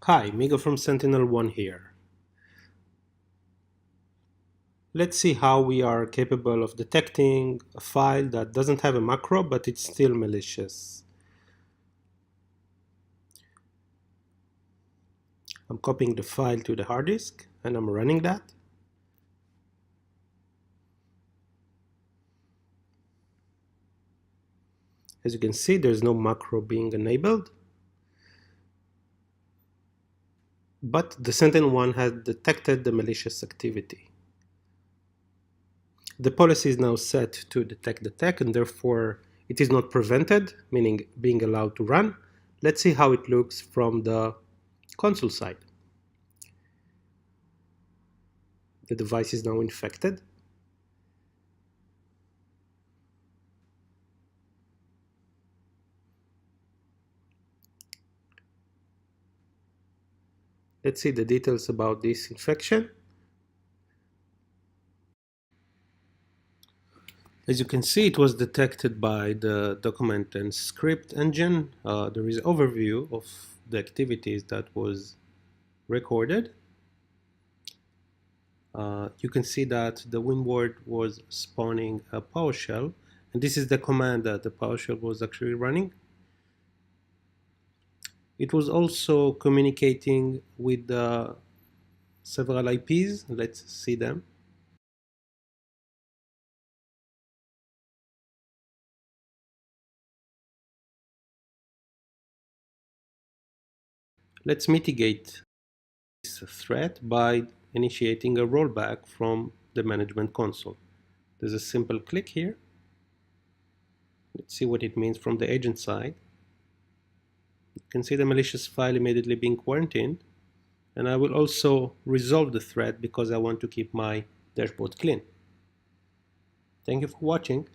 Hi, Migo from SentinelOne here. Let's see how we are capable of detecting a file that doesn't have a macro but it's still malicious. I'm copying the file to the hard disk and I'm running that. As you can see, there's no macro being enabled, but the SentinelOne has detected the malicious activity. The policy is now set to detect the attack and therefore it is not prevented, meaning being allowed to run. Let's see how it looks from the console side. The device is now infected. Let's see the details about this infection. As you can see, it was detected by the document and script engine. There is an overview of the activities that was recorded. You can see that the WinWord was spawning a PowerShell, and this is the command that the PowerShell was actually running. It was also communicating with several IPs. Let's see them. Let's mitigate this threat by initiating a rollback from the management console. There's a simple click here. Let's see what it means from the agent side. You can see the malicious file immediately being quarantined, and I will also resolve the threat because I want to keep my dashboard clean. Thank you for watching.